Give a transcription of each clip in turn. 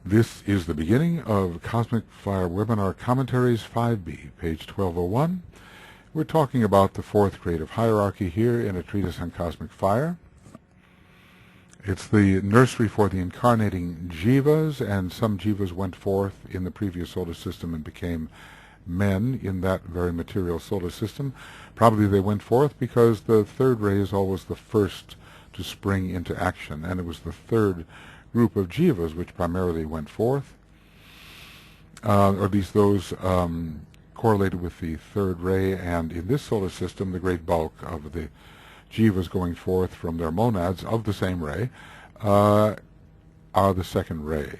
This is the beginning of Cosmic Fire Webinar Commentaries 5B, page 1201. We're talking about the fourth grade of hierarchy here in a treatise on cosmic fire. It's the nursery for the incarnating jivas, and some jivas went forth in the previous solar system and became men in that very material solar system. Probably they went forth because the third ray is always the first to spring into action, and it was the third group of jivas which primarily went forth, or at least those correlated with the third ray, and in this solar system the great bulk of the jivas going forth from their monads of the same ray are the second ray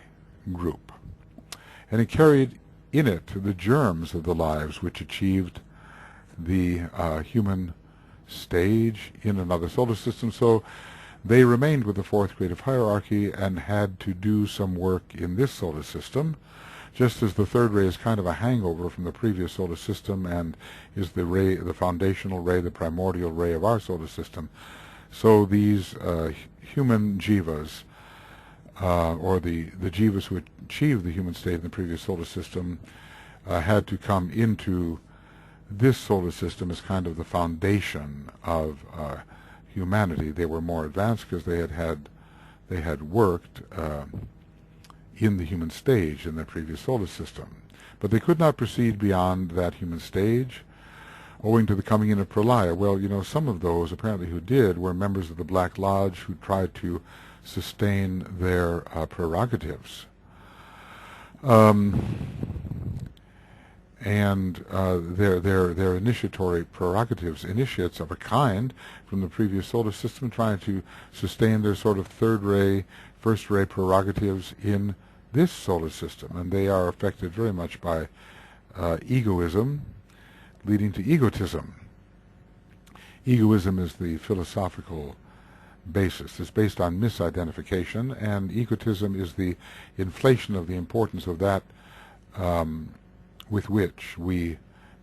group. And it carried in it the germs of the lives which achieved the human stage in another solar system. So they remained with the fourth grade of hierarchy and had to do some work in this solar system, just as the third ray is kind of a hangover from the previous solar system and is the ray, the foundational ray, the primordial ray of our solar system. So these human jivas, or the jivas who achieved the human state in the previous solar system, had to come into this solar system as kind of the foundation of humanity. They were more advanced because they had worked in the human stage in the previous solar system, but they could not proceed beyond that human stage owing to the coming in of pralaya. Well, you know, some of those apparently who did were members of the Black Lodge who tried to sustain their prerogatives. And their initiatory prerogatives, initiates of a kind from the previous solar system, trying to sustain their sort of third ray, first ray prerogatives in this solar system, and they are affected very much by egoism, leading to egotism. Egoism is the philosophical basis. It's based on misidentification, and egotism is the inflation of the importance of that with which we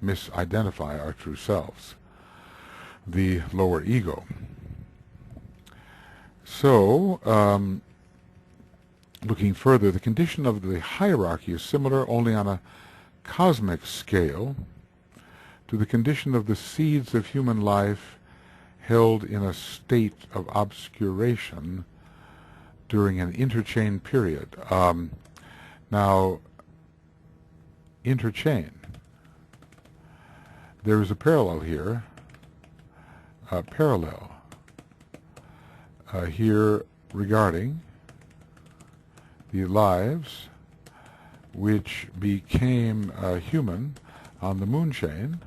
misidentify our true selves, the lower ego. So, looking further, the condition of the hierarchy is similar only on a cosmic scale to the condition of the seeds of human life held in a state of obscuration during an interchain period. Now, interchain. There is a parallel here, here regarding the lives which became human on the moon chain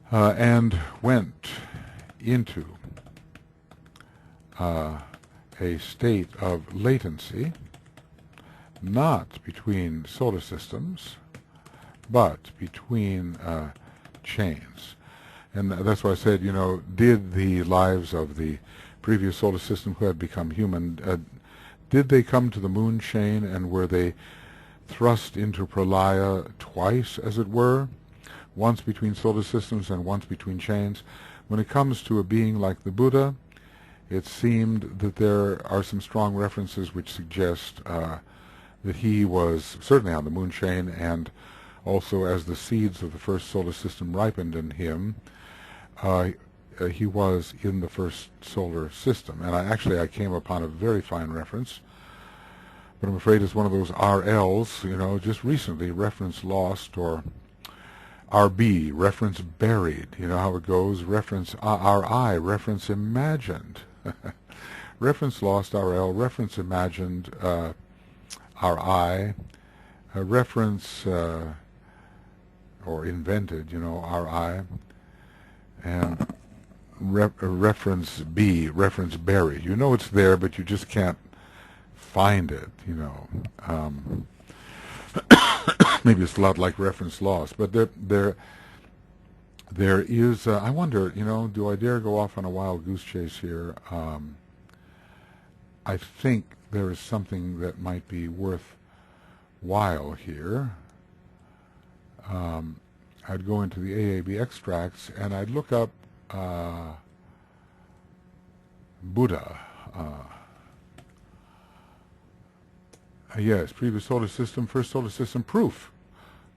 and went into a state of latency, not between solar systems, but between chains. And that's why I said, you know, did the lives of the previous solar system who had become human, did they come to the moon chain, and were they thrust into pralaya twice, as it were, once between solar systems and once between chains? When it comes to a being like the Buddha, it seemed that there are some strong references which suggest that he was certainly on the moon chain, and also as the seeds of the first solar system ripened in him, he was in the first solar system. And I came upon a very fine reference, but I'm afraid it's one of those RLs, you know, just recently, reference lost, or RB, reference buried, you know how it goes, reference RI, reference imagined. Reference lost, RL, reference imagined, RI, reference or invented, you know, RI, and reference B, reference buried. You know it's there, but you just can't find it, you know. Maybe it's a lot like reference lost, but there is. I wonder, you know, do I dare go off on a wild goose chase here? I think there is something that might be worthwhile here. I'd go into the AAB extracts and I'd look up Buddha. Yes, previous solar system, first solar system proof.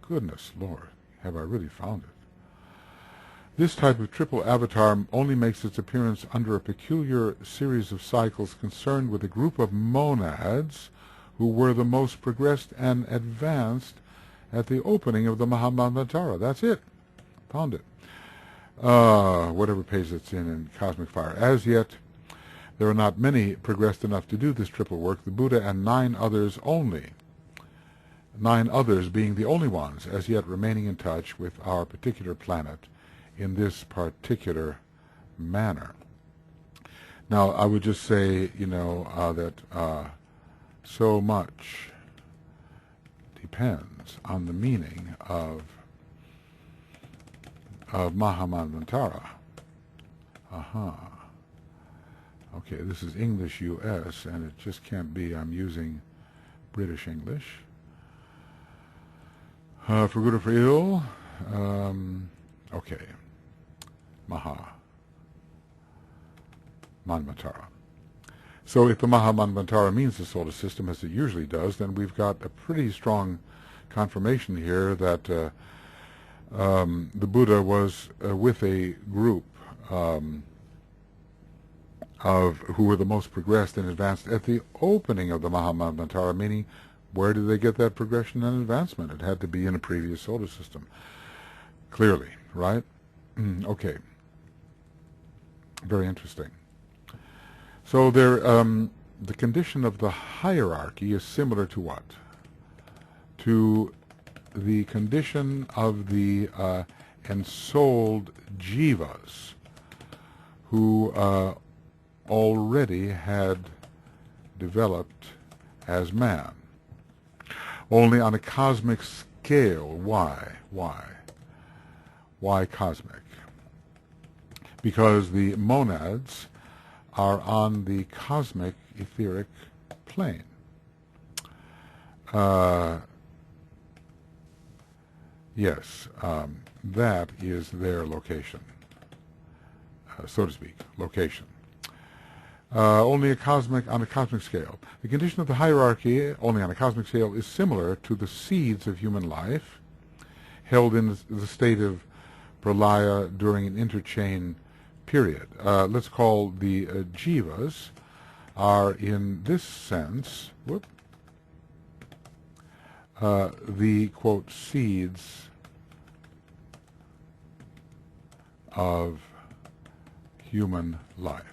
Goodness Lord, have I really found it? This type of triple avatar only makes its appearance under a peculiar series of cycles concerned with a group of monads who were the most progressed and advanced at the opening of the Mahamanvantara. That's it. Found it. Whatever page it's in Cosmic Fire. As yet, there are not many progressed enough to do this triple work. The Buddha and 9 others only. 9 others being the only ones as yet remaining in touch with our particular planet in this particular manner. Now, I would just say, that so much depends on the meaning of Mahamanvantara. Okay, this is English US, and it just can't be I'm using British English. For good or for ill, okay. Mahamanvantara. So if the Mahamanvantara means the solar system, as it usually does, then we've got a pretty strong confirmation here that the Buddha was with a group of who were the most progressed and advanced at the opening of the Mahamanvantara, meaning where did they get that progression and advancement? It had to be in a previous solar system. Clearly, right? Okay. Very interesting. So there, the condition of the hierarchy is similar to what? To the condition of the ensouled jivas who already had developed as man. Only on a cosmic scale. Why? Why cosmic? Because the monads are on the cosmic etheric plane. Yes, that is their location, so to speak, location. Only on a cosmic scale. The condition of the hierarchy, only on a cosmic scale, is similar to the seeds of human life, held in the state of pralaya during an interchain period. Let's call the jivas are in this sense, the, quote, seeds of human life.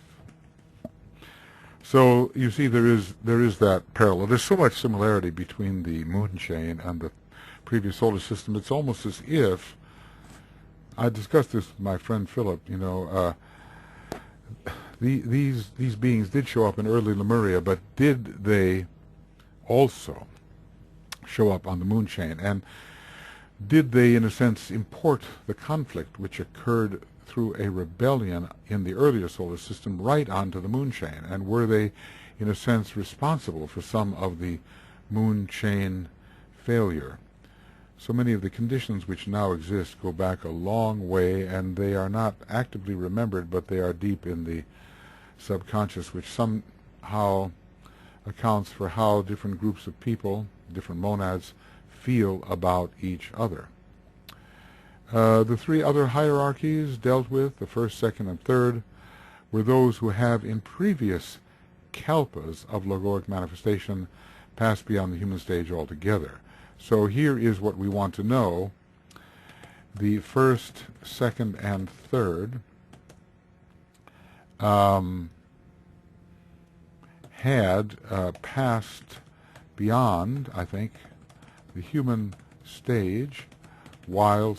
So you see, there is that parallel. There's so much similarity between the moon chain and the previous solar system. It's almost as if I discussed this with my friend Philip. These beings did show up in early Lemuria, but did they also show up on the moon chain? And did they, in a sense, import the conflict which occurred through a rebellion in the earlier solar system right onto the moon chain? And were they, in a sense, responsible for some of the moon chain failure? So many of the conditions which now exist go back a long way, and they are not actively remembered, but they are deep in the subconscious, which somehow accounts for how different groups of people, different monads, feel about each other. The 3 other hierarchies dealt with, the first, second, and third, were those who have in previous kalpas of logoic manifestation passed beyond the human stage altogether. So here is what we want to know. The first, second, and third had passed beyond, I think, the human stage, while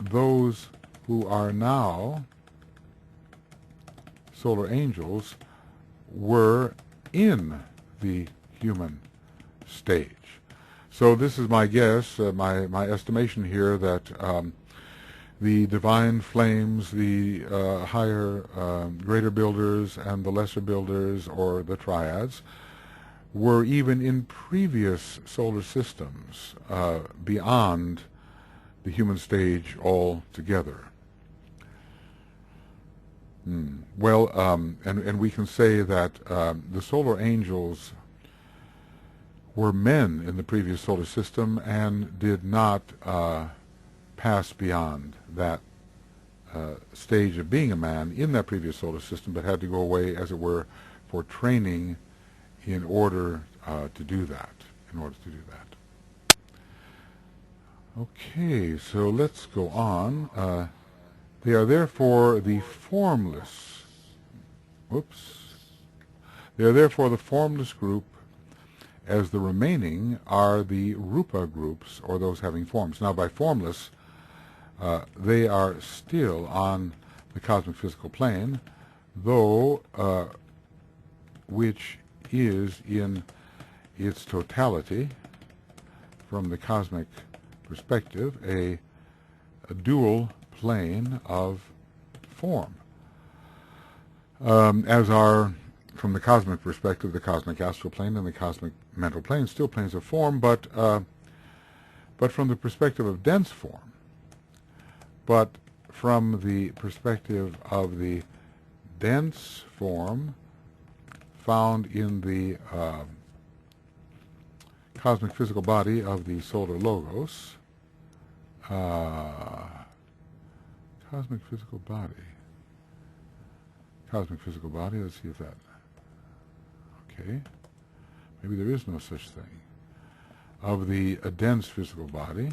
those who are now solar angels were in the human stage. So this is my guess, my estimation here, that the divine flames, the higher, greater builders, and the lesser builders, or the triads, were even in previous solar systems beyond the human stage altogether. Well, and we can say that the solar angels were men in the previous solar system and did not pass beyond that stage of being a man in that previous solar system, but had to go away, as it were, for training in order to do that. Okay, so let's go on. They are therefore the formless. They are therefore the formless group, as the remaining are the rupa groups, or those having forms. Now, by formless, they are still on the cosmic physical plane, though which is in its totality, from the cosmic perspective, a dual plane of form. As are, from the cosmic perspective, the cosmic astral plane and the cosmic mental plane, still planes of form, but from the perspective of dense form. But from the perspective of the dense form found in the cosmic physical body of the solar logos, cosmic physical body, let's see if that, okay, maybe there is no such thing, of the dense physical body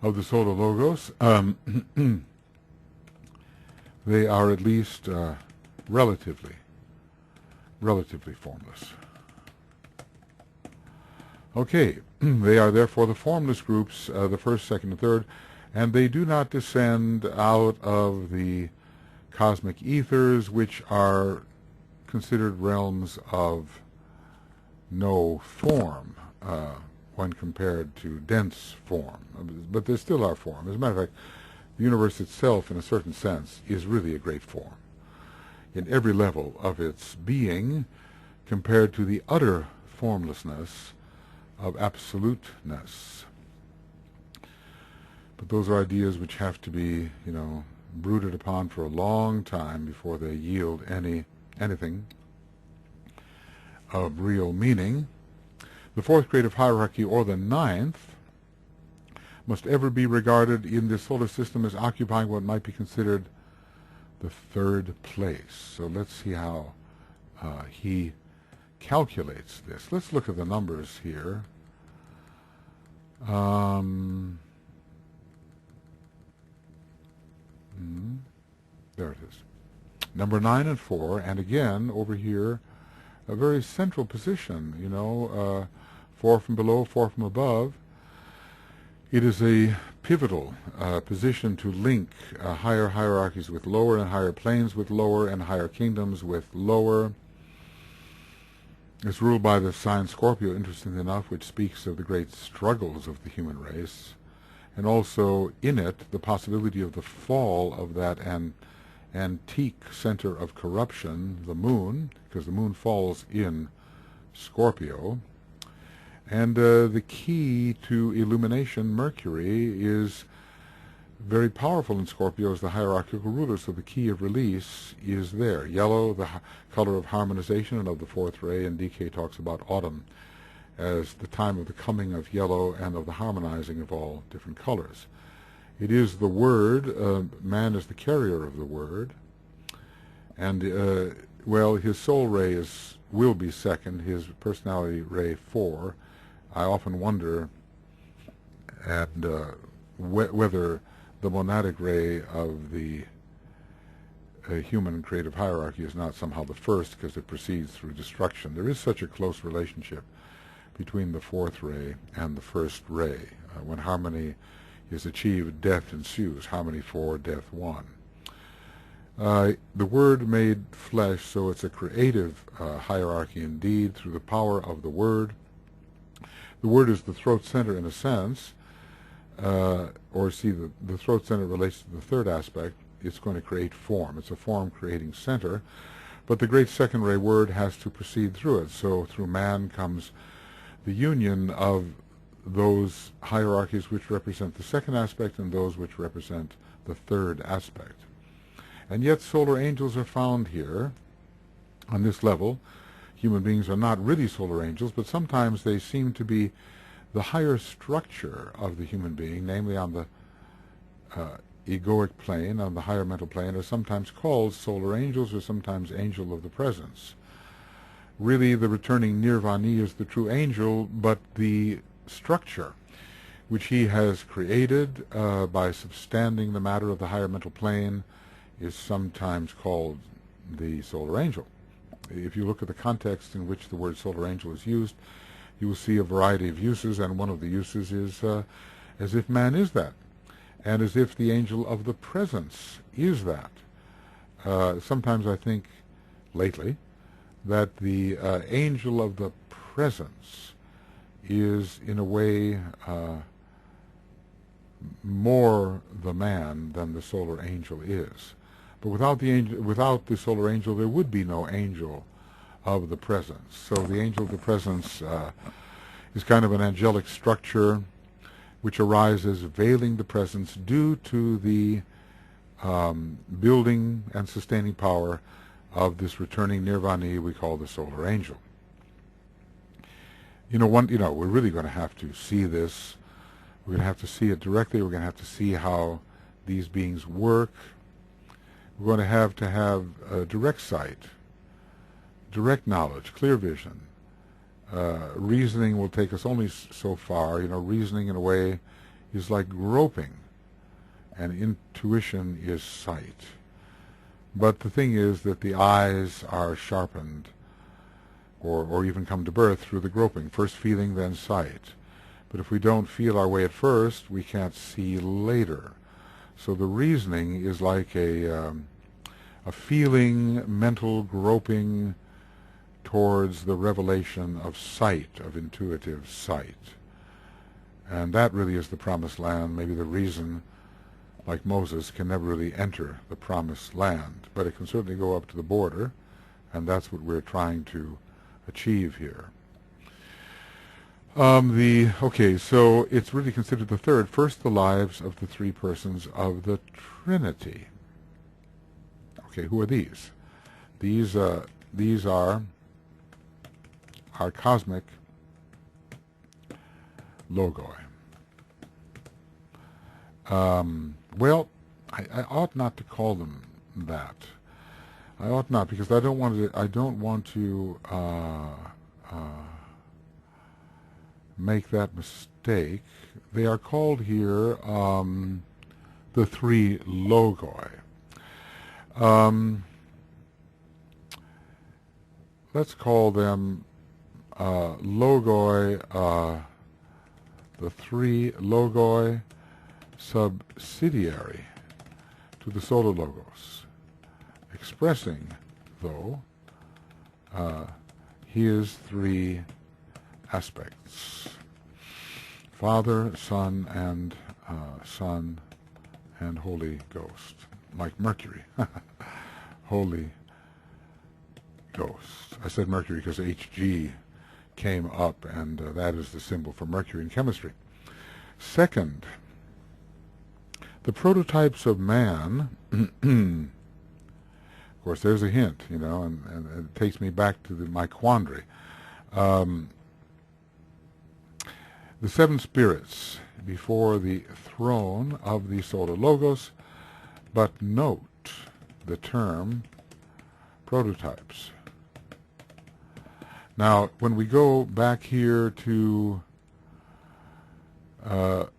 of the solar logos. They are at least relatively formless. Okay, they are therefore the formless groups, the first, second, and third, and they do not descend out of the cosmic ethers, which are considered realms of no form when compared to dense form. But they still are form. As a matter of fact, the universe itself, in a certain sense, is really a great form in every level of its being, compared to the utter formlessness of absoluteness. But those are ideas which have to be, brooded upon for a long time before they yield anything of real meaning. The fourth grade of hierarchy, or the ninth, must ever be regarded in the solar system as occupying what might be considered the third place. So let's see how he calculates this. Let's look at the numbers here. There it is. Number 9 and 4, and again, over here, a very central position, 4 from below, 4 from above. It is a pivotal position to link higher hierarchies with lower, and higher planes with lower, and higher kingdoms with lower. It's ruled by the sign Scorpio, interestingly enough, which speaks of the great struggles of the human race, and also in it the possibility of the fall of that antique center of corruption, the moon, because the moon falls in Scorpio. And the key to illumination, Mercury, is very powerful in Scorpio as the hierarchical ruler, so the key of release is there. Yellow, the color of harmonization and of the fourth ray, and DK talks about autumn as the time of the coming of yellow and of the harmonizing of all different colors. It is the word, man is the carrier of the word, and, well, his soul ray will be second, his personality ray 4. I often wonder whether the monadic ray of the human creative hierarchy is not somehow the first, because it proceeds through destruction. There is such a close relationship between the fourth ray and the first ray. When harmony is achieved, death ensues. Harmony 4, death 1. The Word made flesh, so it's a creative hierarchy indeed, through the power of the Word. The Word is the throat center in a sense, the throat center relates to the third aspect. It's going to create form. It's a form-creating center, but the great second ray Word has to proceed through it. So through man comes the union of those hierarchies which represent the second aspect and those which represent the third aspect. And yet solar angels are found here on this level. Human beings are not really solar angels, but sometimes they seem to be the higher structure of the human being, namely on the egoic plane, on the higher mental plane, are sometimes called solar angels or sometimes angel of the presence. Really, the returning Nirvani is the true angel, but the structure which he has created by substanding the matter of the higher mental plane is sometimes called the solar angel. If you look at the context in which the word solar angel is used, you will see a variety of uses, and one of the uses is as if man is that, and as if the angel of the presence is that. Sometimes I think, lately, that the angel of the presence is, in a way, more the man than the solar angel is. But without the solar angel, there would be no angel of the presence. So the angel of the presence is kind of an angelic structure which arises veiling the presence due to the building and sustaining power of this returning nirvani we call the solar angel. We're really going to have to see this. We're going to have to see it directly. We're going to have to see how these beings work. We're going to have direct sight, direct knowledge, clear vision. Reasoning will take us only so far. Reasoning in a way is like groping, and intuition is sight. But the thing is that the eyes are sharpened, or even come to birth through the groping. First feeling, then sight. But if we don't feel our way at first, we can't see later. So the reasoning is like a feeling, mental groping towards the revelation of sight, of intuitive sight. And that really is the promised land, maybe the reason, like Moses, can never really enter the promised land. But it can certainly go up to the border, and that's what we're trying to achieve here. So it's really considered the third. First, the lives of the three persons of the Trinity. Okay, who are these? These are our cosmic logoi. Well, I ought not to call them that. I ought not, because I don't want to make that mistake. They are called here the three logoi. Let's call them logoi, the three logoi subsidiary to the solar logos, expressing, though, his three aspects: Father, Son, and Holy Ghost, like Mercury. Holy Ghost. I said Mercury because Hg came up, and that is the symbol for Mercury in chemistry. Second, the prototypes of man. Of course, there's a hint, and it takes me back to my quandary. The seven spirits before the throne of the solar logos, but note the term prototypes. Now, when we go back here to the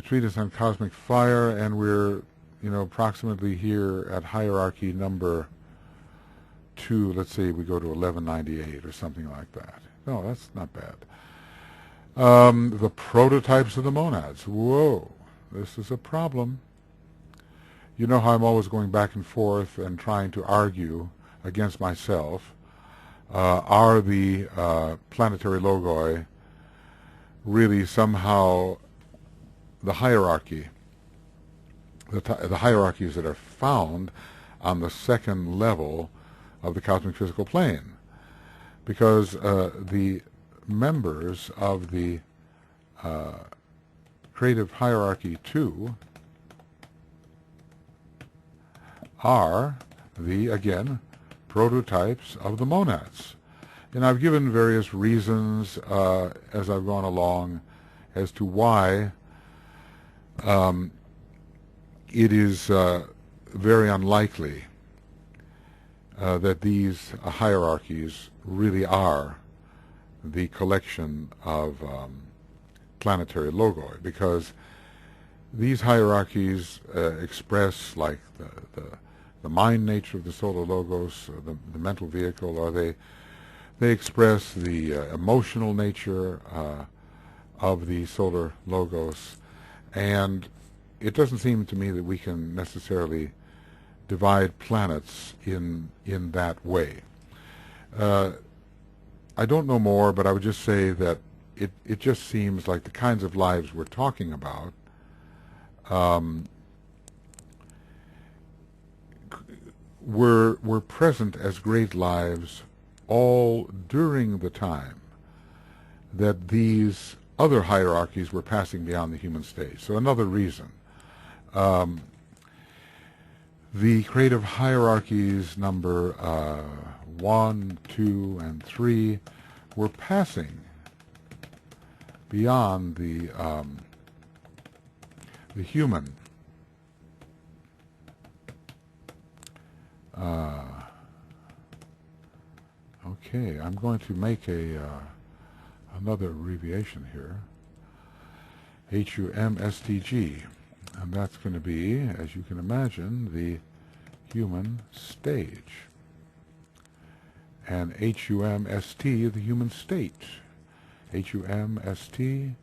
treatise on cosmic fire, and we're, approximately here at hierarchy number 2, let's say we go to 1198 or something like that. No, that's not bad. The prototypes of the monads. Whoa, this is a problem. You know how I'm always going back and forth and trying to argue against myself. Are the planetary logoi really somehow the hierarchy, the hierarchies that are found on the second level of the cosmic physical plane? Because the members of the creative hierarchy 2 are the, again, prototypes of the monads. And I've given various reasons as I've gone along as to why it is very unlikely that these hierarchies really are the collection of planetary logoi, because these hierarchies express, like the mind nature of the solar logos, the mental vehicle, or they express the emotional nature of the solar logos, and it doesn't seem to me that we can necessarily divide planets in that way. I don't know more, but I would just say that it just seems like the kinds of lives we're talking about were present as great lives all during the time that these other hierarchies were passing beyond the human stage. So another reason. The creative hierarchies number 1, 2, and 3 were passing beyond the human. Okay, I'm going to make another abbreviation here. HUMSTG, and that's going to be, as you can imagine, the human stage. And HUMST, the human state. HUMST,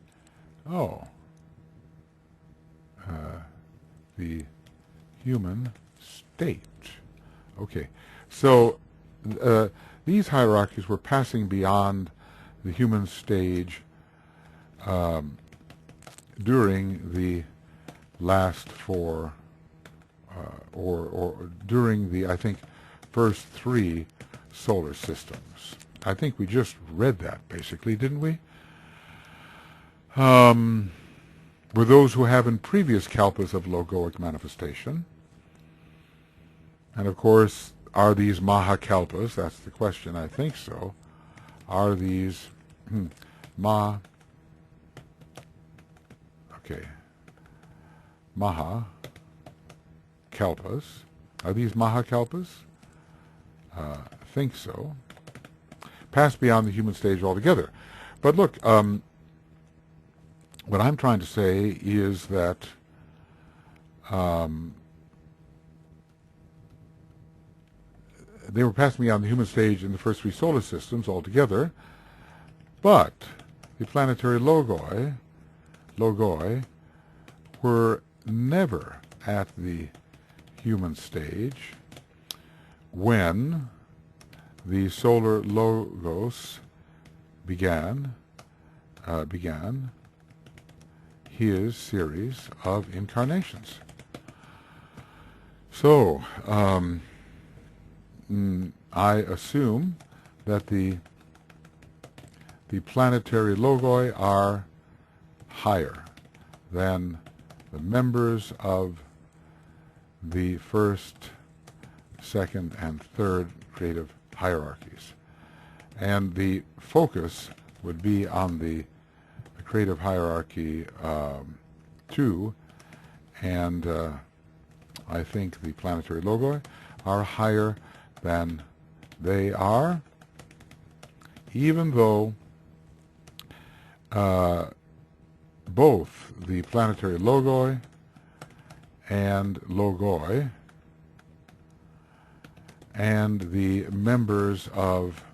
the human state. Okay, so these hierarchies were passing beyond the human stage during the last four, or during the, I think, first 3 solar systems. I think we just read that, basically, didn't we? Were those who have in previous kalpas of logoic manifestation. And of course, are these Mahakalpas? That's the question. I think so. Are these Mahakalpas? Are these Mahakalpas? I think so. Pass beyond the human stage altogether. But look, what I'm trying to say is that they were passing beyond the human stage in the first 3 solar systems altogether, but the planetary logoi were never at the human stage when the solar logos began his series of incarnations. So, I assume that the planetary logoi are higher than the members of the first, second, and third creative hierarchies. And the focus would be on the creative hierarchy 2, and I think the planetary logoi are higher than they are, even though both the planetary logoi and logoi and the members of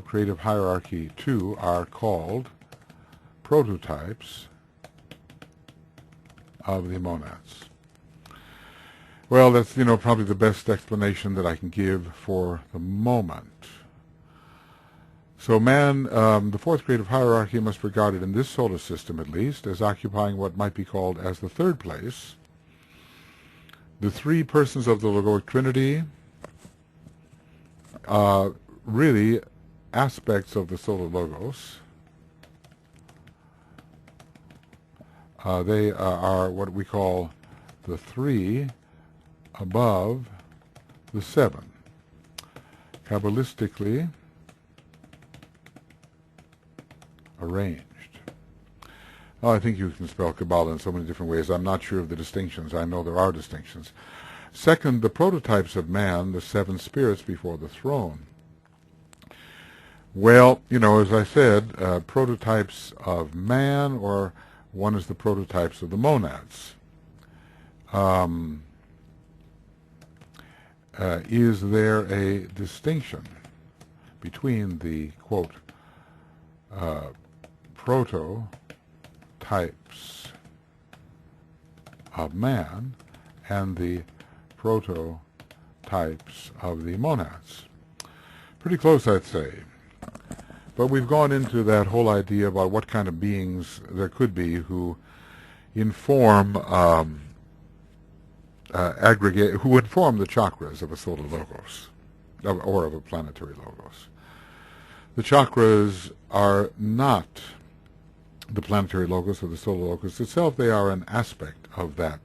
creative hierarchy 2 are called prototypes of the monads. Well, that's, probably the best explanation that I can give for the moment. So man, the 4th creative hierarchy must be regarded in this solar system, at least, as occupying what might be called as the 3rd place. The 3 persons of the logoic trinity, really aspects of the solar logos. They are what we call the 3 above the 7, Kabbalistically arranged. Oh, I think you can spell Kabbalah in so many different ways. I'm not sure of the distinctions. I know there are distinctions. Second, the prototypes of man, the 7 spirits before the throne. Well, as I said, prototypes of man, or one is the prototypes of the monads. Is there a distinction between the, quote, prototypes of man and the prototypes of the monads? Pretty close, I'd say. But we've gone into that whole idea about what kind of beings there could be who inform who inform the chakras of a solar logos, or of a planetary logos. The chakras are not the planetary logos or the solar logos itself. They are an aspect of that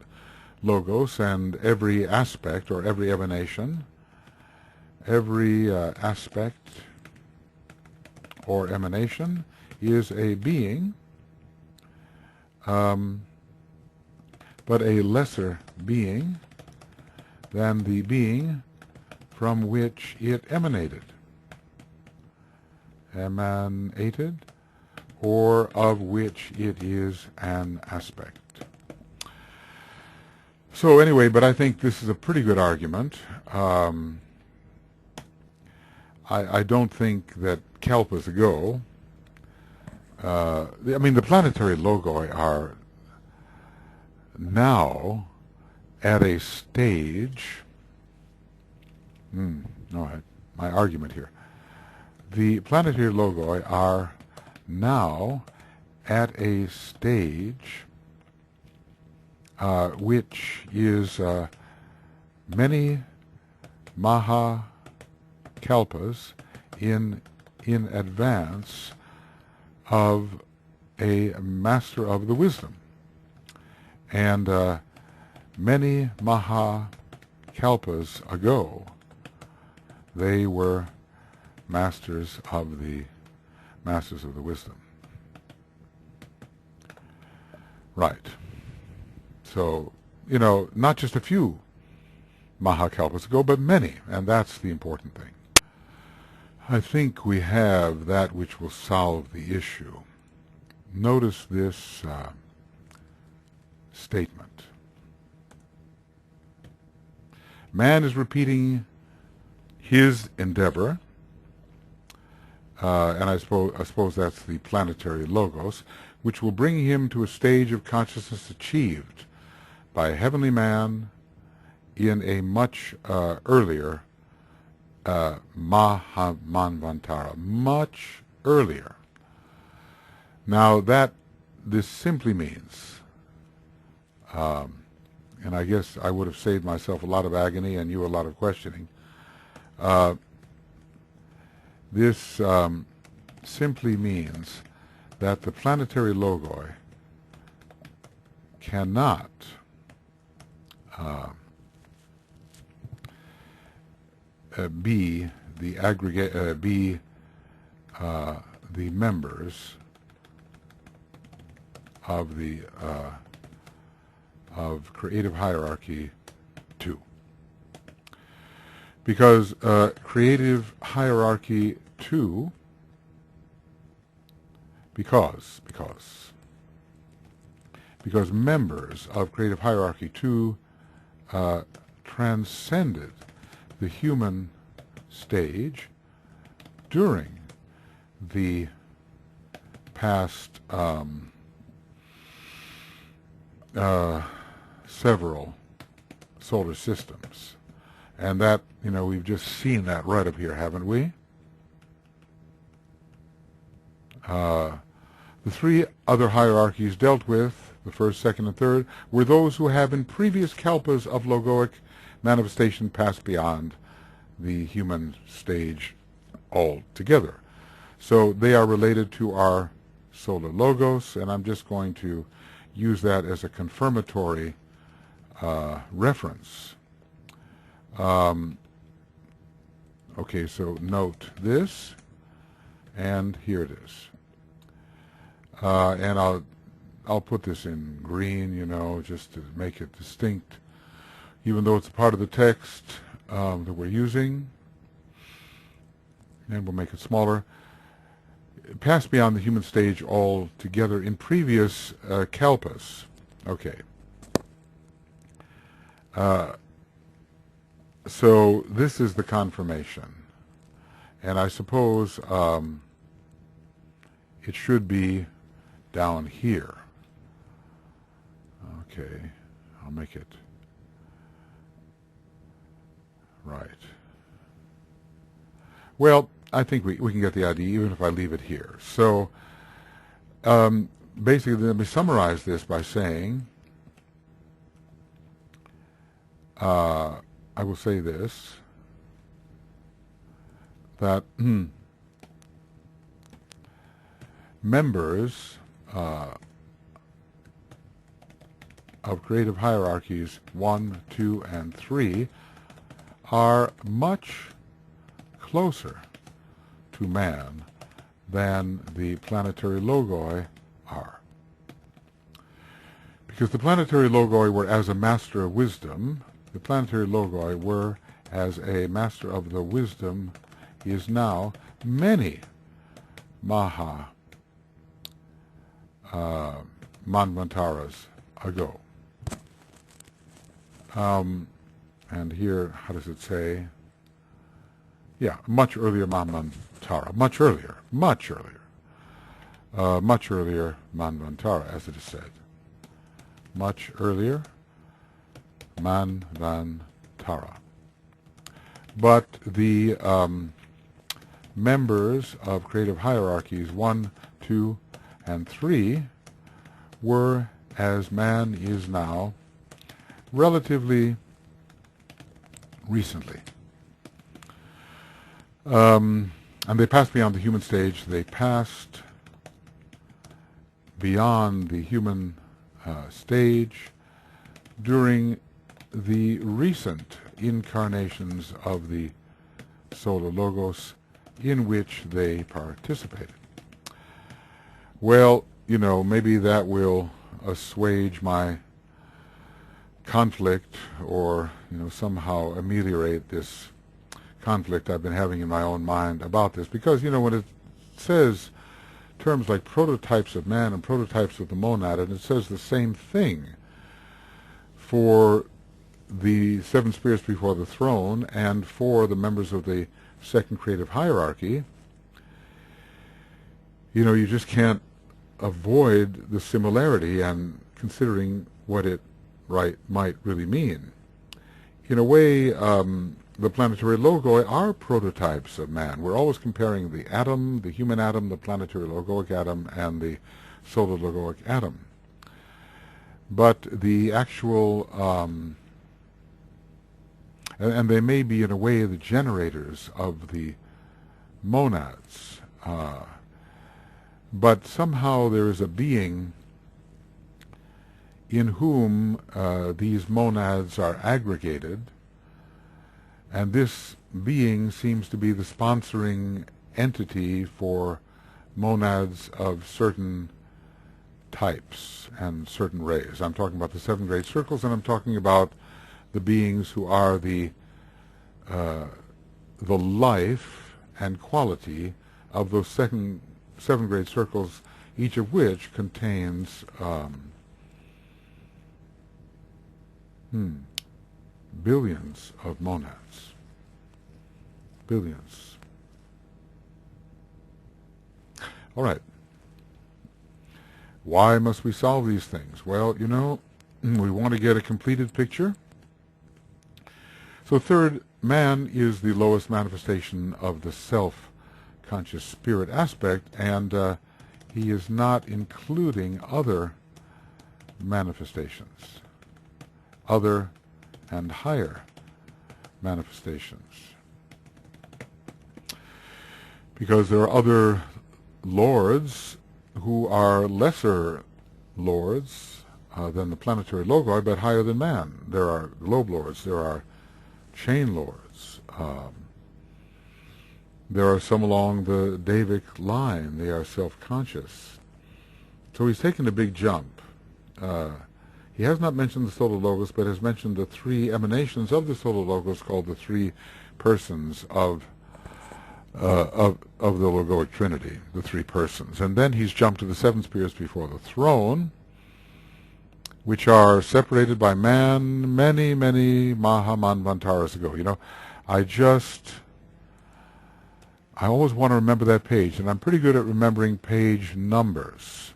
logos, and every aspect or every emanation, every aspect or emanation is a being, but a lesser being than the being from which it emanated, or of which it is an aspect. So anyway, but I think this is a pretty good argument. I don't think that kalpas ago, the planetary logoi are now at a stage, my argument here. The planetary logoi are now at a stage which is many Mahakalpas in advance of a master of the wisdom. And many Mahakalpas ago, they were masters of the wisdom. Right. So, not just a few Mahakalpas ago, but many, and that's the important thing. I think we have that which will solve the issue. Notice this statement. Man is repeating his endeavor, and I suppose that's the planetary logos, which will bring him to a stage of consciousness achieved by a heavenly man in a much earlier Mahamanvantara, much earlier. Now this simply means, and I guess I would have saved myself a lot of agony and you a lot of questioning, this simply means that the planetary logoi cannot be the aggregate, the members of the of creative hierarchy 2, because creative hierarchy 2, because members of creative hierarchy 2 transcended the human stage during the past several solar systems. And that, we've just seen that right up here, haven't we? The 3 other hierarchies dealt with, the first, second, and third, were those who have in previous kalpas of logoic manifestation passed beyond the human stage altogether. So they are related to our solar logos, and I'm just going to use that as a confirmatory reference Okay, so note this, and here it is. And I'll put this in green, you know, just to make it distinct, even though it's a part of the text that we're using. And we'll make it smaller. It passed beyond the human stage altogether in previous kalpas. Okay. So this is the confirmation. And I suppose it should be down here. Okay, I'll make it right. Well, I think we can get the idea even if I leave it here. So basically, let me summarize this by saying, I will say this, that members of creative hierarchies 1, 2, and 3 are much closer to man than the planetary logoi are. Because the planetary logoi were as a master of wisdom, the planetary logoi were as a master of the wisdom is now many Maha Manvantaras ago. And here, how does it say? Yeah, much earlier Manvantara, much earlier Manvantara, as it is said. Much earlier Manvantara. But the members of creative hierarchies 1, 2, and 3 were, as man is now, relatively recently. And they passed beyond the human stage. They passed beyond the human stage during the recent incarnations of the Solar Logos in which they participated. Well, you know, maybe that will assuage my conflict or, you know, somehow ameliorate this conflict I've been having in my own mind about this. Because, you know, when it says terms like prototypes of man and prototypes of the monad, and it says the same thing for the seven spirits before the throne and for the members of the second creative hierarchy, you know, you just can't avoid the similarity and considering what it might really mean. In a way, the planetary logoi are prototypes of man. We're always comparing the atom, the human atom, the planetary logoic atom, and the solar logoic atom. But the actual, and they may be in a way the generators of the monads, but somehow there is a being in whom these monads are aggregated, and this being seems to be the sponsoring entity for monads of certain types and certain rays. I'm talking about the seven great circles, and I'm talking about the beings who are the life and quality of those seven great circles, each of which contains billions of monads. Billions. All right. Why must we solve these things? Well, you know, we want to get a completed picture. So third, man is the lowest manifestation of the self-conscious spirit aspect, and he is not including other manifestations, other and higher manifestations. Because there are other lords who are lesser lords than the planetary logoi, but higher than man. There are globe lords, there are chain lords. There are some along the Davic line. They are self-conscious. So he's taken a big jump. He has not mentioned the Solar Logos, but has mentioned the three emanations of the Solar Logos, called the three persons of the Logoic Trinity, the three persons. And then he's jumped to the seven spheres before the throne, which are separated by man many, many Mahamanvantaras ago. You know, I always want to remember that page, and I'm pretty good at remembering page numbers.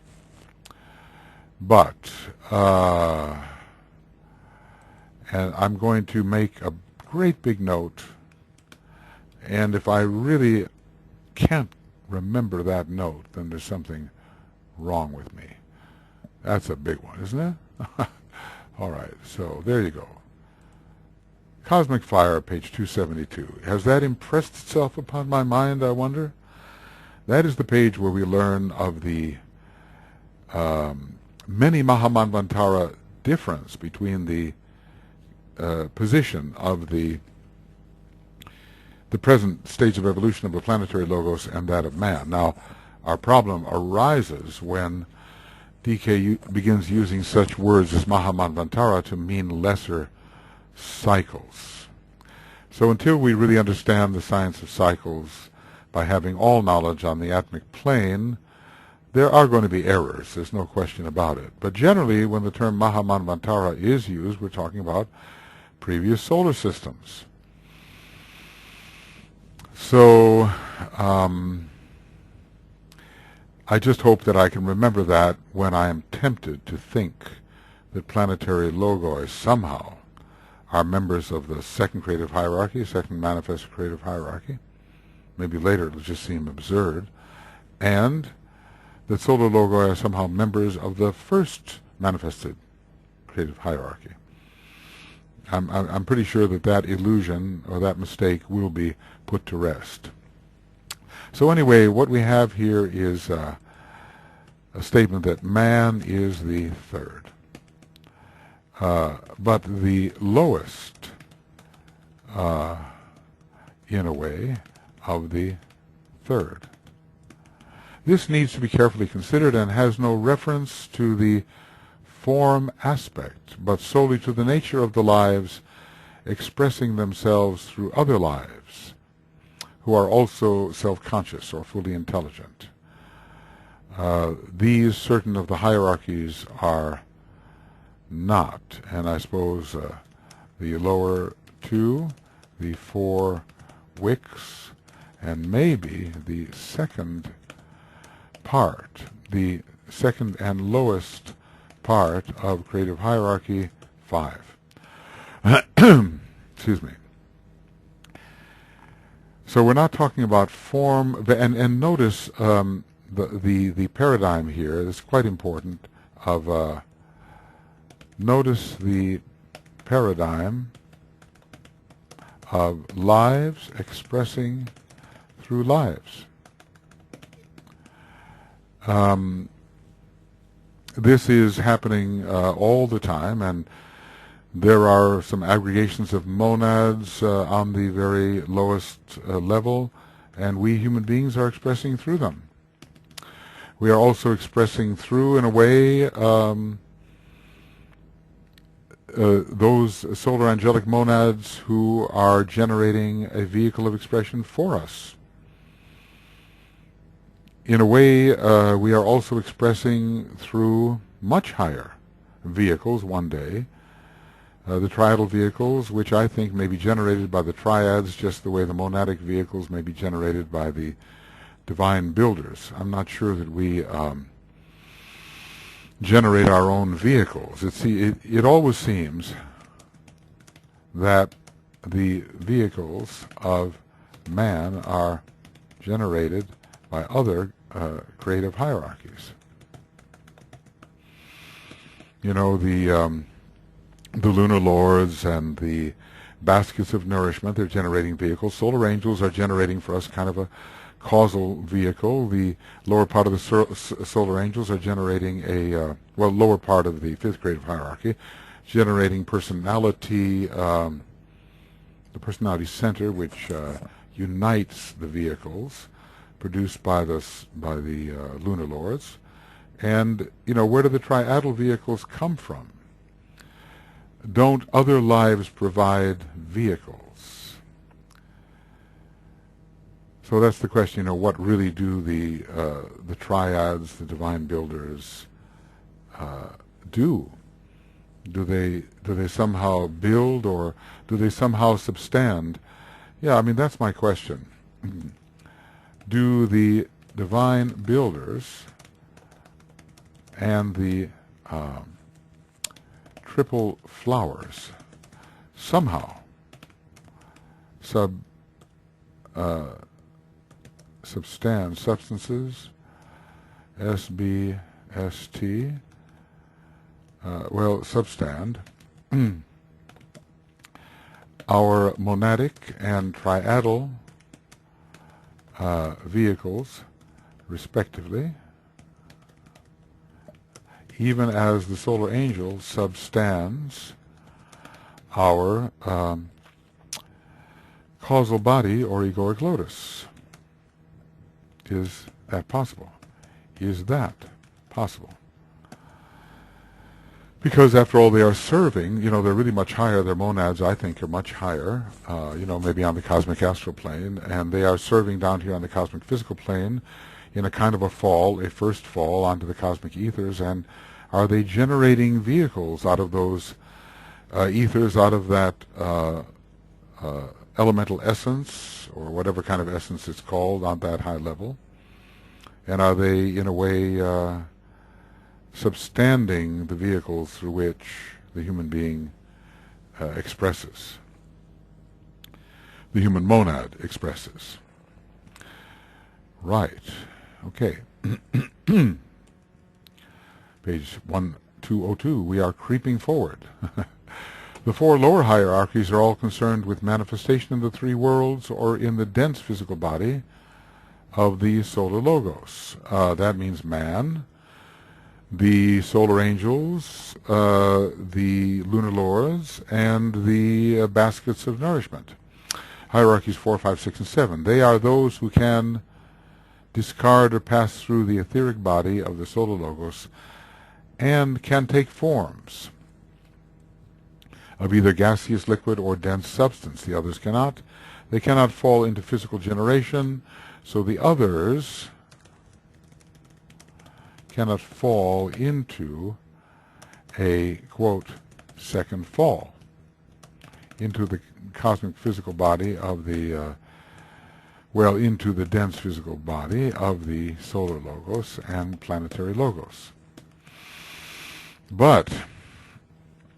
But, and I'm going to make a great big note, and if I really can't remember that note, then there's something wrong with me. That's a big one, isn't it? All right, so there you go. Cosmic Fire, page 272. Has that impressed itself upon my mind, I wonder? That is the page where we learn of the many Mahamanvantara difference between the position of the present stage of evolution of the planetary logos and that of man. Now, our problem arises when DK begins using such words as Mahamanvantara to mean lesser cycles. So until we really understand the science of cycles by having all knowledge on the atmic plane, there are going to be errors. There's no question about it. But generally, when the term Mahamanvantara is used, we're talking about previous solar systems. So I just hope that I can remember that when I am tempted to think that planetary logoi somehow are members of the second creative hierarchy, second manifest creative hierarchy. Maybe later it'll just seem absurd. And that solar logoi are somehow members of the first manifested creative hierarchy. I'm pretty sure that that illusion or that mistake will be put to rest. So anyway, what we have here is a statement that man is the third. But the lowest, in a way, of the third. This needs to be carefully considered and has no reference to the form aspect, but solely to the nature of the lives expressing themselves through other lives who are also self-conscious or fully intelligent. These certain of the hierarchies are not, and I suppose the lower two, the four wicks, and maybe the second part, the second and lowest part of creative hierarchy 5. Excuse me. So we're not talking about form, and notice the paradigm here is quite important. Of notice the paradigm of lives expressing through lives. This is happening all the time, and there are some aggregations of monads on the very lowest level, and we human beings are expressing through them. We are also expressing through, in a way, those solar angelic monads who are generating a vehicle of expression for us. In a way, we are also expressing through much higher vehicles one day, the triadal vehicles, which I think may be generated by the triads just the way the monadic vehicles may be generated by the divine builders. I'm not sure that we generate our own vehicles. It always seems that the vehicles of man are generated by other creative hierarchies. You know, the lunar lords and the baskets of nourishment, they're generating vehicles. Solar angels are generating for us kind of a causal vehicle. The lower part of the solar angels are generating a, lower part of the fifth creative hierarchy, generating personality the personality center, which unites the vehicles produced by the lunar lords. And, where do the triadal vehicles come from? Don't other lives provide vehicles? So that's the question, what really do the triads, the divine builders, do? Do they somehow build, or do they somehow substand? Yeah, that's my question. Do the divine builders and the triple flowers somehow substand substances, SBST, substand our monadic and triadal vehicles, respectively, even as the solar angel substands our causal body or egoic lotus. Is that possible? Is that possible? Because after all, they are serving, they're really much higher. Their monads, I think, are much higher, maybe on the cosmic astral plane, and they are serving down here on the cosmic physical plane in a kind of a first fall onto the cosmic ethers. And are they generating vehicles out of those ethers, out of that elemental essence, or whatever kind of essence it's called on that high level? And are they, in a way, substanding the vehicles through which the human being expresses, the human monad expresses? Right. Okay. Page 1202. We are creeping forward. The four lower hierarchies are all concerned with manifestation in the three worlds or in the dense physical body of the solar logos. That means man, the solar angels, the lunar lords, and the baskets of nourishment. Hierarchies 4, 5, 6, and 7. They are those who can discard or pass through the etheric body of the solar logos and can take forms of either gaseous, liquid, or dense substance. The others cannot. They cannot fall into physical generation, so the others cannot fall into a, quote, second fall into the cosmic physical body of the, into the dense physical body of the solar logos and planetary logos. But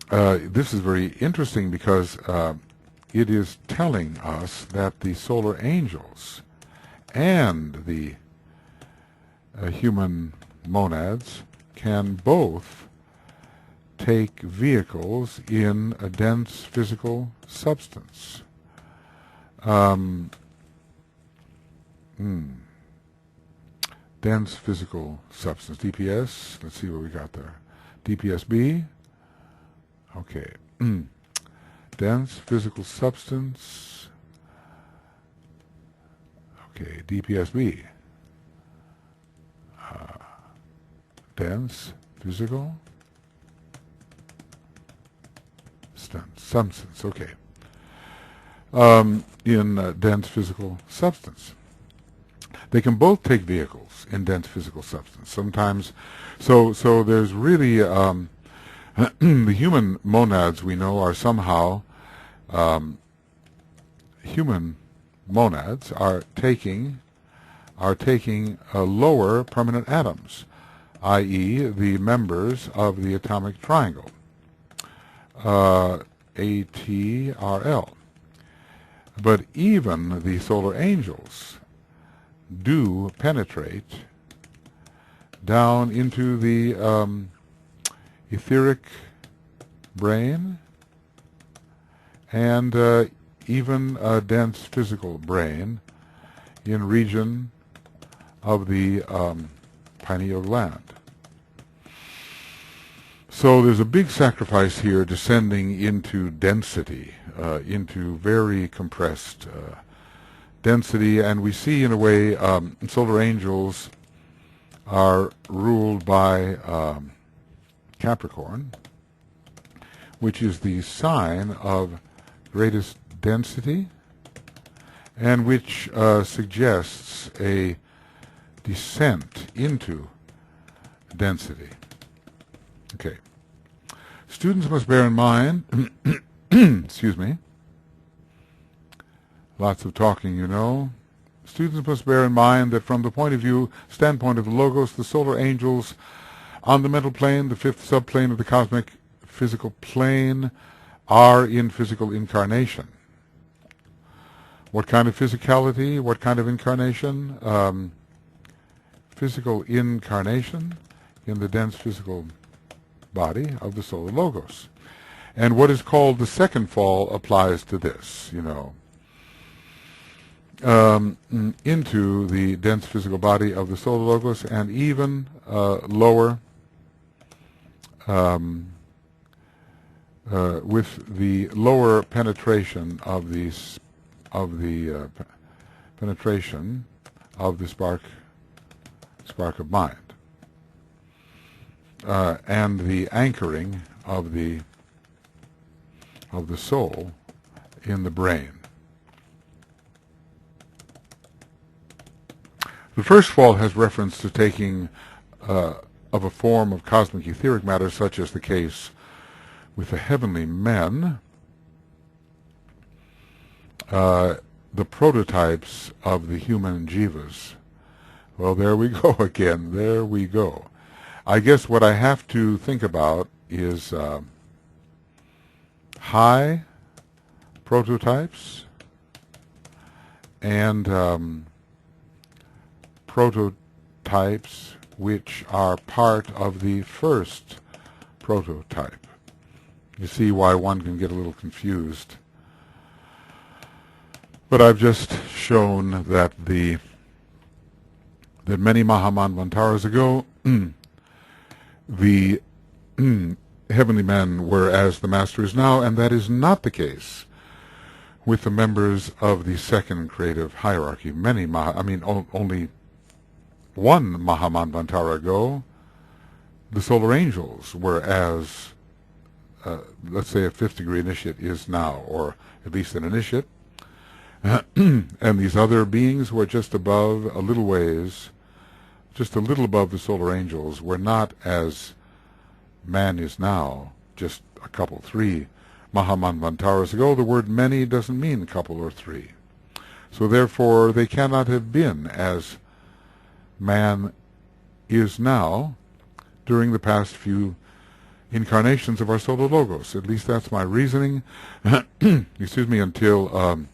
this is very interesting because it is telling us that the solar angels and the human monads can both take vehicles in a dense physical substance. Dense physical substance. DPS, let's see what we got there. DPSB. Okay. Dense physical substance. Okay, DPSB. Dense physical substance. Okay. In dense physical substance. They can both take vehicles in dense physical substance. Sometimes, so there's really the human monads we know are somehow human monads are taking lower permanent atoms, i.e., the members of the atomic triangle, ATRL. But even the solar angels do penetrate down into the etheric brain and even a dense physical brain in region of the pineal gland. So there's a big sacrifice here descending into density, into very compressed density, and we see in a way solar angels are ruled by Capricorn, which is the sign of greatest density, and which suggests a descent into density. Okay. Students must bear in mind, excuse me, lots of talking, you know. Students must bear in mind that from the standpoint of the Logos, the solar angels on the mental plane, the fifth subplane of the cosmic physical plane, are in physical incarnation. What kind of physicality? What kind of incarnation? Physical incarnation in the dense physical body of the solar Logos. And what is called the second fall applies to this, you know. Into the dense physical body of the solar Logos, and even lower with the lower penetration of the penetration of the spark of mind, and the anchoring of the soul in the brain. The first fall has reference to taking of a form of cosmic etheric matter, such as the case with the heavenly men, the prototypes of the human jivas. Well, there we go again. There we go. I guess what I have to think about is high prototypes and prototypes which are part of the first prototype. You see why one can get a little confused. But I've just shown that that many Mahamanvantaras ago, the heavenly men were as the master is now, and that is not the case with the members of the second creative hierarchy. Only one Mahamanvantara ago, the solar angels were as, let's say, a fifth-degree initiate is now, or at least an initiate. And these other beings were just above, a little ways, just a little above the solar angels, were not as man is now, just a couple, 3 Mahamanvantaras ago. The word many doesn't mean a couple or 3. So therefore they cannot have been as man is now during the past few incarnations of our solar Logos. At least that's my reasoning, excuse me, until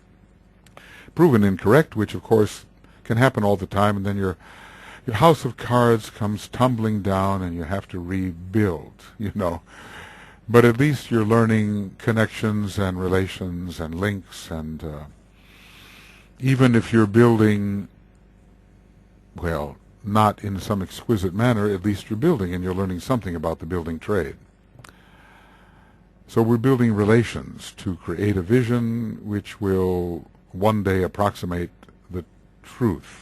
proven incorrect, which of course can happen all the time, and then your house of cards comes tumbling down and you have to rebuild, you know. But at least you're learning connections and relations and links, and even if you're building, well, not in some exquisite manner, at least you're building, and you're learning something about the building trade. So we're building relations to create a vision which will one day approximate the truth.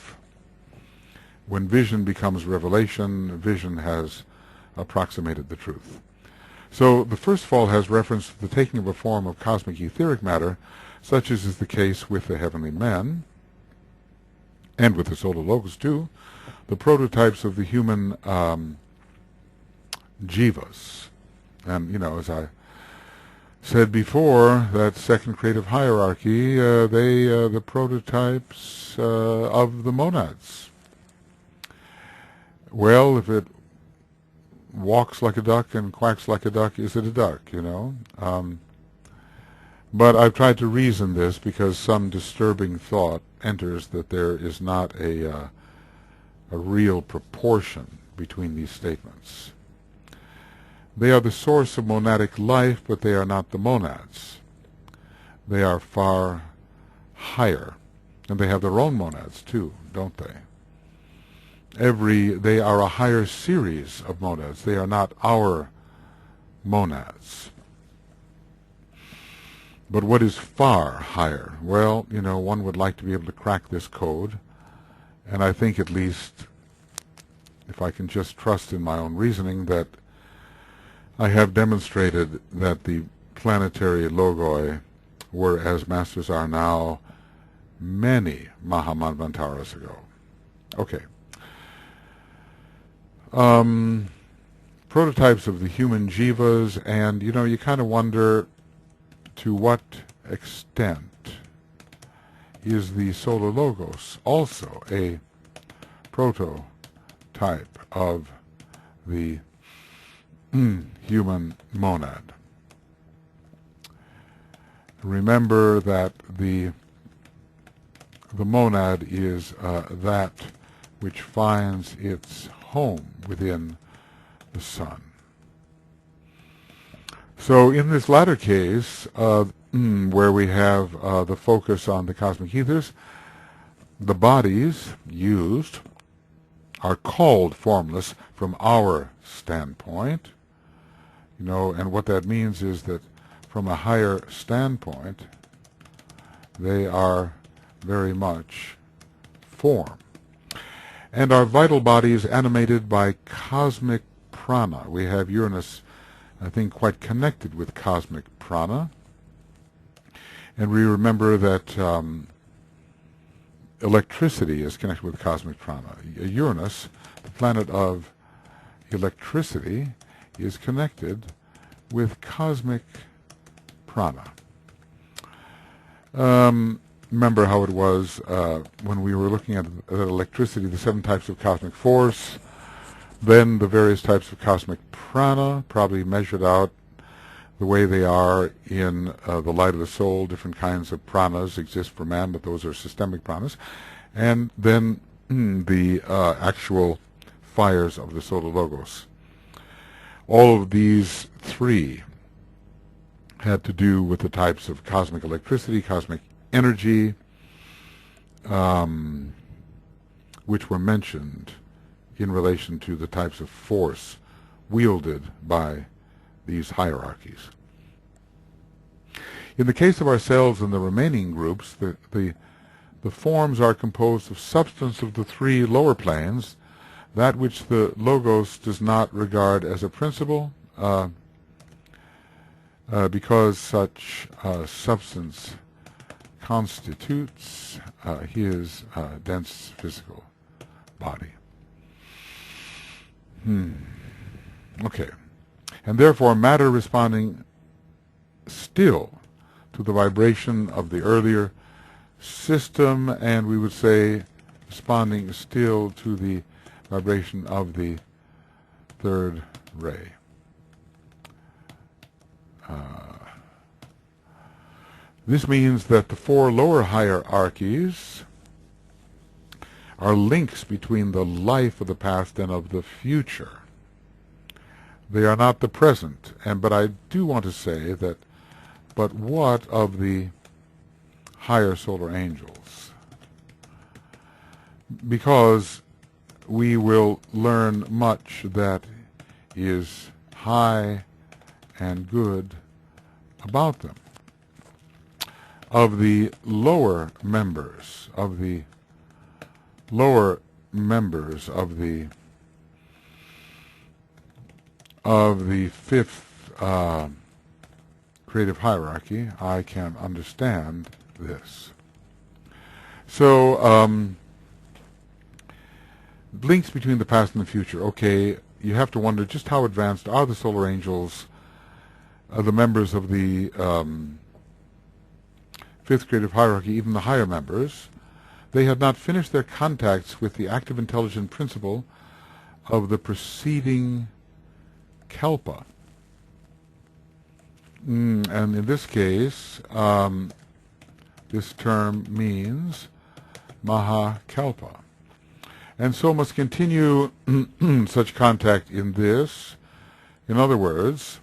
When vision becomes revelation, vision has approximated the truth. So the first fall has reference to the taking of a form of cosmic etheric matter, such as is the case with the heavenly men, and with the solar Logos too, the prototypes of the human jivas. And, you know, as I said before, that second creative hierarchy, the prototypes of the monads. Well, if it walks like a duck and quacks like a duck, is it a duck, you know? But I've tried to reason this because some disturbing thought enters that there is not a real proportion between these statements. They are the source of monadic life, but they are not the monads. They are far higher, and they have their own monads too, don't they? They are a higher series of monads. They are not our monads. But what is far higher? Well, one would like to be able to crack this code, and I think, at least, if I can just trust in my own reasoning, that I have demonstrated that the planetary logoi were as masters are now many Mahamanvantaras ago. Okay. Prototypes of the human jivas, and you kind of wonder to what extent is the solar logos also a prototype of the human monad. Remember that the monad is that which finds its home within the sun. So in this latter case, where we have the focus on the cosmic ethers, the bodies used are called formless from our standpoint, and what that means is that from a higher standpoint, they are very much form. And our vital bodies animated by cosmic prana. We have Uranus, I think, quite connected with cosmic prana. And we remember that electricity is connected with cosmic prana. Uranus, the planet of electricity, is connected with cosmic prana. Remember how it was when we were looking at electricity, the 7 types of cosmic force, then the various types of cosmic prana, probably measured out the way they are in the light of the soul. Different kinds of pranas exist for man, but those are systemic pranas. And then the actual fires of the solar logos. All of these 3 had to do with the types of cosmic electricity, cosmic energy, which were mentioned in relation to the types of force wielded by these hierarchies. In the case of ourselves and the remaining groups, the forms are composed of substance of the 3 lower planes, that which the Logos does not regard as a principle, because such substance constitutes his dense physical body. Okay. And therefore matter responding still to the vibration of the earlier system, and we would say responding still to the vibration of the 3rd ray. This means that the 4 lower hierarchies are links between the life of the past and of the future. They are not the present, but I do want to say that, but what of the higher solar angels? Because we will learn much that is high and good about them. Of the lower members, of the 5th creative hierarchy, I can understand this. So, links between the past and the future. Okay, you have to wonder just how advanced are the solar angels, the members of the 5th creative hierarchy, even the higher members. They had not finished their contacts with the active intelligent principle of the preceding kalpa. And in this case, this term means Mahakalpa. And so must continue such contact in this. In other words,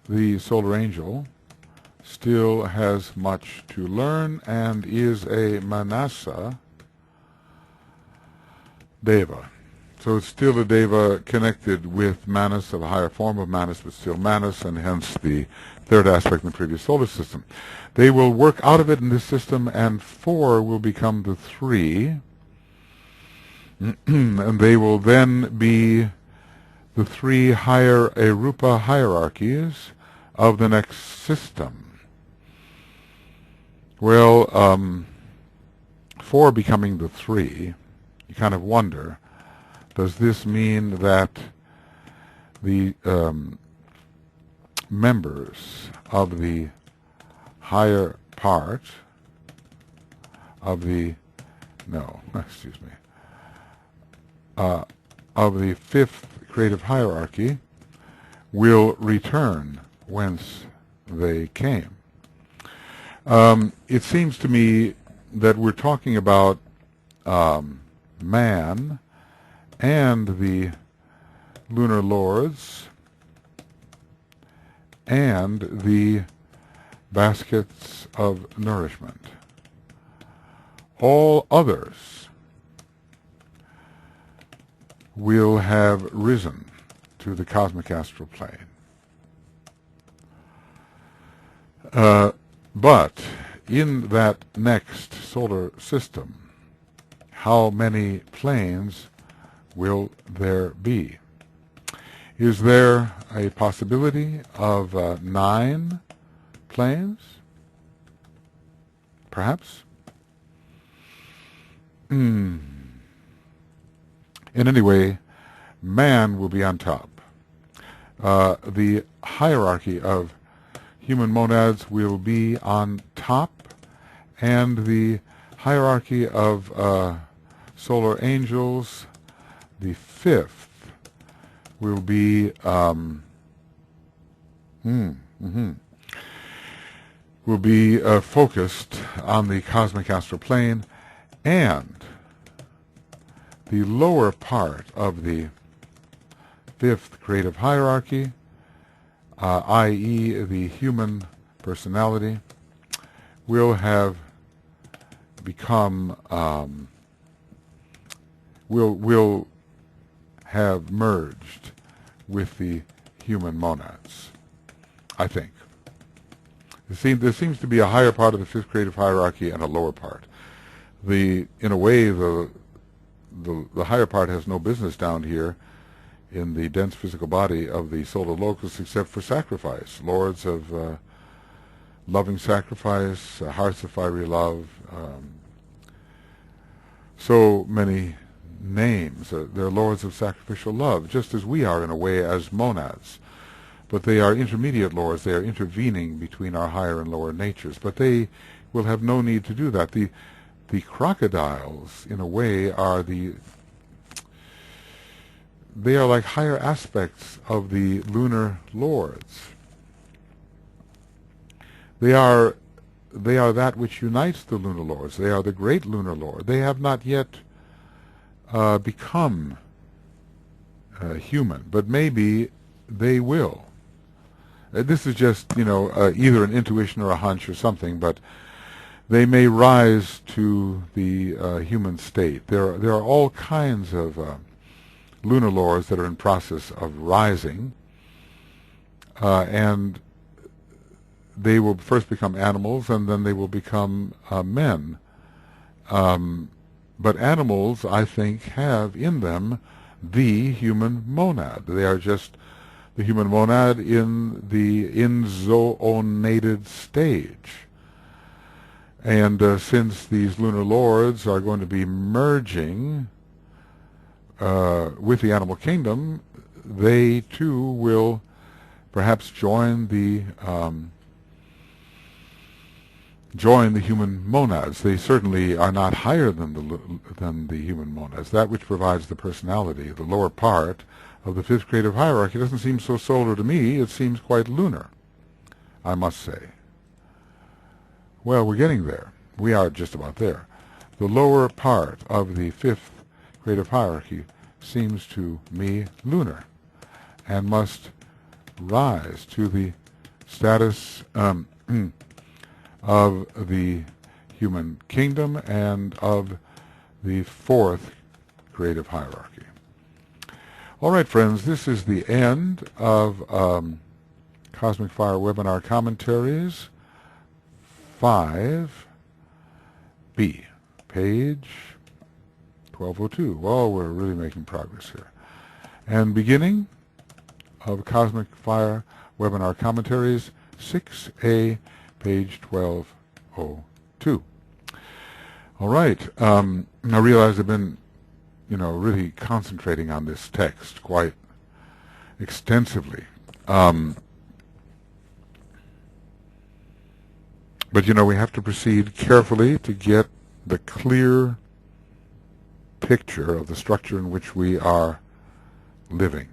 the solar angel still has much to learn and is a manasa deva. So it's still a deva connected with Manas, of a higher form of Manas, but still Manas, and hence the third aspect in the previous solar system. They will work out of it in this system, and 4 will become the 3, and they will then be the 3 higher Arupa hierarchies of the next system. Well, 4 becoming the 3, you kind of wonder, does this mean that the members of the higher part of the, no, excuse me, of the 5th creative hierarchy will return whence they came? It seems to me that we're talking about man and the lunar lords and the baskets of nourishment. All others will have risen to the cosmic astral plane. But in that next solar system, how many planes will there be? Is there a possibility of 9 planes? Perhaps? In any way, man will be on top. The hierarchy of human monads will be on top, and the hierarchy of solar angels, the 5th, will be focused on the cosmic astral plane, and the lower part of the 5th creative hierarchy, i.e. the human personality, will have become will have merged with the human monads, I think. There seems to be a higher part of the 5th creative hierarchy and a lower part. In a way, the higher part has no business down here in the dense physical body of the solar locus except for sacrifice. Lords of loving sacrifice, hearts of fiery love, so many names. They're lords of sacrificial love, just as we are in a way as monads. But they are intermediate lords. They are intervening between our higher and lower natures. But they will have no need to do that. The crocodiles, in a way, they are like higher aspects of the lunar lords. They are that which unites the lunar lords. They are the great lunar lord. They have not yet become human, but maybe they will. This is just, either an intuition or a hunch or something, but they may rise to the human state. There are all kinds of lunar lords that are in process of rising, and they will first become animals, and then they will become men. But animals, I think, have in them the human monad. They are just the human monad in the inzoonated stage. And since these lunar lords are going to be merging with the animal kingdom, they too will perhaps join the human monads. They certainly are not higher than the human monads. That which provides the personality, the lower part of the 5th creative hierarchy, doesn't seem so solar to me. It seems quite lunar, I must say. Well, we're getting there. We are just about there. The lower part of the 5th creative hierarchy seems to me lunar, and must rise to the status of the human kingdom and of the 4th creative hierarchy. All right, friends, this is the end of Cosmic Fire Webinar Commentaries 5B, page 1202. Well, we're really making progress here. And beginning of Cosmic Fire Webinar Commentaries 6A, page 1202. All right. I realize I've been, really concentrating on this text quite extensively. But, we have to proceed carefully to get the clear picture of the structure in which we are living.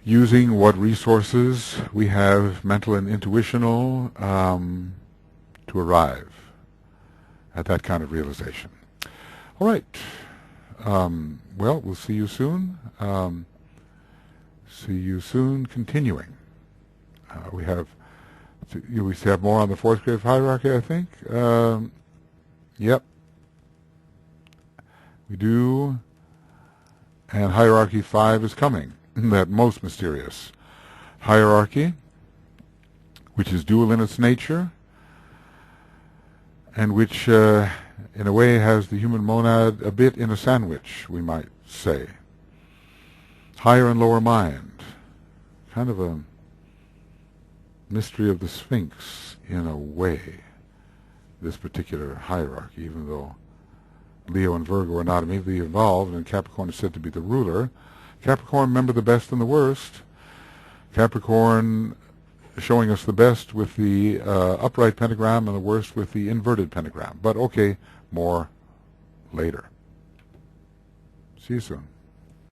Using what resources we have, mental and intuitional, to arrive at that kind of realization. All right. Well, we'll see you soon. See you soon. Continuing. We have more on the fourth grade hierarchy, I think. Yep. We do. And hierarchy 5 is coming. That most mysterious hierarchy, which is dual in its nature, and which, in a way, has the human monad a bit in a sandwich, we might say. Higher and lower mind. Kind of a mystery of the Sphinx, in a way, this particular hierarchy, even though Leo and Virgo are not immediately involved, and Capricorn is said to be the ruler. Capricorn, remember the best and the worst. Capricorn showing us the best with the upright pentagram and the worst with the inverted pentagram. But okay, more later. See you soon.